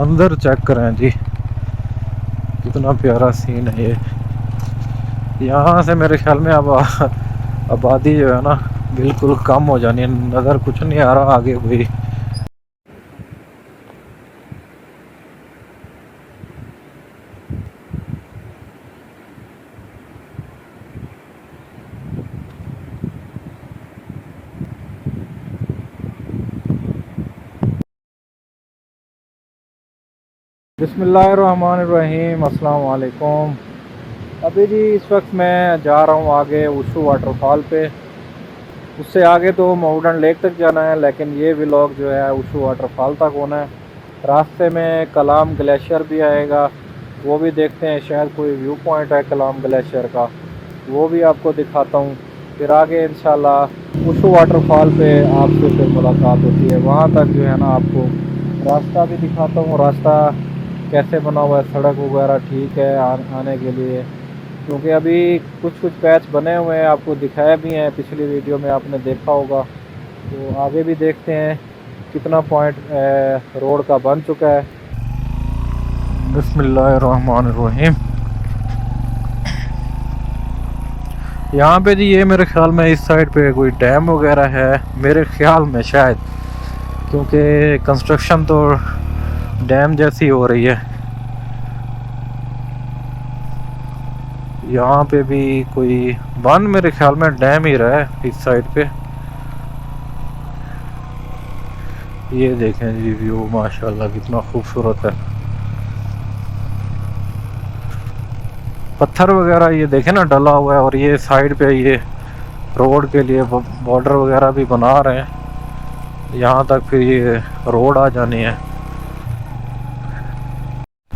मंजर चेक करें जी, कितना प्यारा सीन है ये। यहाँ से मेरे ख्याल में अब आबादी जो है ना बिल्कुल कम हो जानी है, नज़र कुछ नहीं आ रहा आगे कोई। बिस्मिल्लाहिर्रहमानिर्रहीम, अस्सलाम वालेकुम। अभी जी इस वक्त मैं जा रहा हूँ आगे उशू वाटरफॉल पे। उससे आगे तो माउंटेन लेक तक जाना है, लेकिन ये व्लॉग जो है उशू वाटरफॉल तक होना है। रास्ते में कलाम ग्लेशियर भी आएगा, वो भी देखते हैं। शायद कोई व्यू पॉइंट है कलाम ग्लेशियर का, वो भी आपको दिखाता हूँ। फिर आगे इंशाल्लाह उशू वाटरफॉल पे आपसे फिर मुलाकात होती है। वहाँ तक जो है ना आपको रास्ता भी दिखाता हूँ, रास्ता कैसे बना हुआ है, सड़क वगैरह ठीक है आने के लिए। क्योंकि अभी कुछ कुछ पैच बने हुए हैं, आपको दिखाया भी हैं, पिछली वीडियो में आपने देखा होगा। तो आगे भी देखते हैं कितना पॉइंट रोड का बन चुका है। बिस्मिल्लाहिर्रहमानिर्रहीम। यहाँ पे जी ये मेरे ख्याल में इस साइड पे कोई डैम वगैरह है, मेरे ख्याल में शायद, क्योंकि कंस्ट्रक्शन तो डैम जैसी हो रही है। यहाँ पे भी कोई बन मेरे ख्याल में डैम ही रहा है इस साइड पे। ये देखें जी व्यू, माशाल्लाह कितना खूबसूरत है। पत्थर वगैरह ये देखें ना डला हुआ है, और ये साइड पे ये रोड के लिए बॉर्डर वगैरह भी बना रहे हैं। यहाँ तक फिर ये रोड आ जानी है।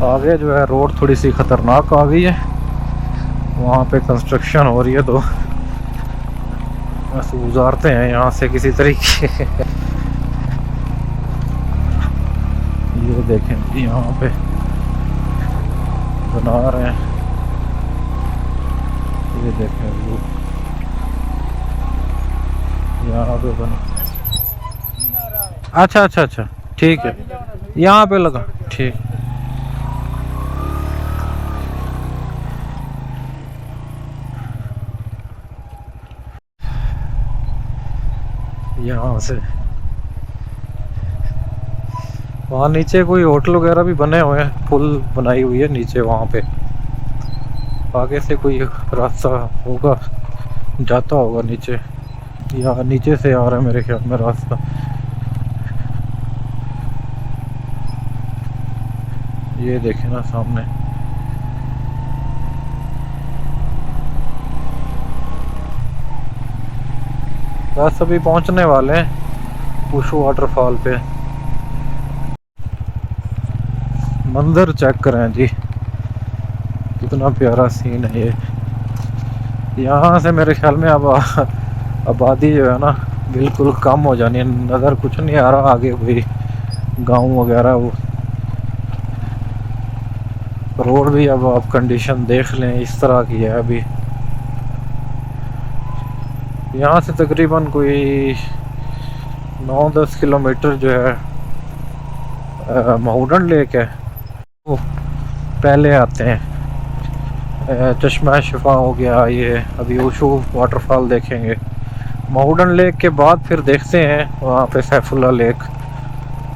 आगे जो है रोड थोड़ी सी खतरनाक आ गई है, वहाँ पे कंस्ट्रक्शन हो रही है, तो बस गुजारते हैं यहाँ से किसी तरीके। ये देखें यहाँ पे बना रहे हैं, ये देखें व्यू यहाँ पे बना। अच्छा अच्छा अच्छा, ठीक है, यहाँ पे लगा, ठीक। यहाँ से वहाँ नीचे कोई होटल वगैरह भी बने हुए हैं, पुल बनाई हुई है नीचे वहाँ पे। आगे से कोई रास्ता होगा, जाता होगा नीचे, या नीचे से आ रहा है मेरे ख्याल में रास्ता। ये देखे ना सामने, बस अभी पहुंचने वाले हैं उशू वाटरफॉल पे। मंजर चेक करें जी, कितना प्यारा सीन है ये। यहाँ से मेरे ख्याल में अब आबादी जो है ना बिल्कुल कम हो जानी है, नज़र कुछ नहीं आ रहा आगे कोई गांव वगैरह। वो रोड भी अब आप कंडीशन देख लें, इस तरह की है अभी। यहाँ से तकरीबन कोई 9-10 किलोमीटर जो है माउंटेन लेक है, वो पहले आते हैं। चश्मा शिफा हो गया, ये अभी उशू वाटरफॉल देखेंगे। माउंटेन लेक के बाद फिर देखते हैं वहाँ पे सैफुल्ला लेक।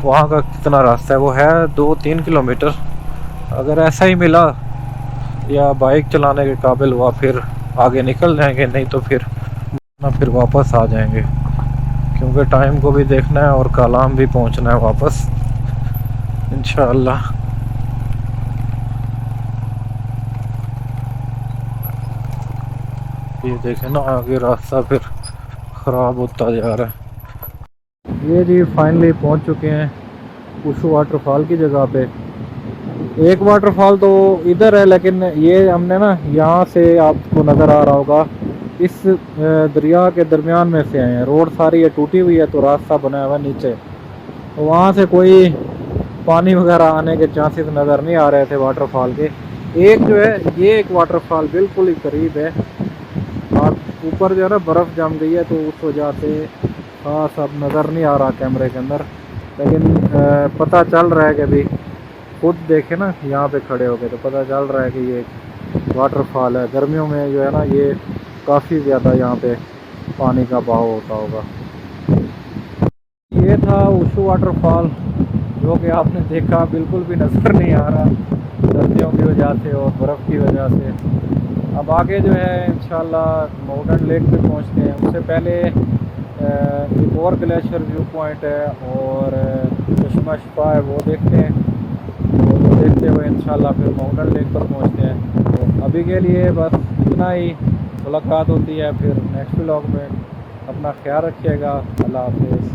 वहाँ का कितना रास्ता है, वो है 2-3 किलोमीटर। अगर ऐसा ही मिला या बाइक चलाने के काबिल हुआ फिर आगे निकल जाएंगे, नहीं तो फिर वापस आ जाएंगे, क्योंकि टाइम को भी देखना है और कलाम भी पहुँचना है वापस इंशाअल्लाह। ये देखें ना आगे रास्ता फिर ख़राब होता जा रहा है। ये जी फाइनली पहुंच चुके हैं उशू वाटरफॉल की जगह पे। एक वाटरफॉल तो इधर है, लेकिन ये हमने ना यहाँ से, आपको नज़र आ रहा होगा, इस दरिया के दरमियान में से आए हैं। रोड सारी ये टूटी हुई है, तो रास्ता बना हुआ है नीचे, तो वहाँ से कोई पानी वगैरह आने के चांसेस नज़र नहीं आ रहे थे वाटरफॉल के। एक जो है ये एक वाटरफॉल बिल्कुल ही करीब है, और ऊपर जो है ना बर्फ़ जम गई है, तो उस वजह से खास अब नज़र नहीं आ रहा कैमरे के अंदर। लेकिन पता चल रहा है कि अभी खुद देखे ना यहाँ पे खड़े हो गए तो पता चल रहा है कि ये वाटरफॉल है। गर्मियों में जो है ना ये काफ़ी ज़्यादा यहाँ पे पानी का बहाव होता होगा। ये था उशू वाटरफॉल जो कि आपने देखा बिल्कुल भी नज़र नहीं आ रहा सर्दियों की वजह से और बर्फ़ की वजह से। अब आगे जो है इंशाल्लाह माउंटेन लेक पे पहुंचते हैं। उससे पहले एक और ग्लेशियर व्यू पॉइंट है और चश्मा शिफा है, वो देखते हैं। और वो देखते हुए इंशाल्लाह फिर माउंटेन लेक पर पहुंचते हैं। तो अभी के लिए बस इतना ही। मुलाकात होती है फिर नेक्स्ट व्लॉग में। अपना ख्याल रखिएगा। अल्लाह हाफिज़।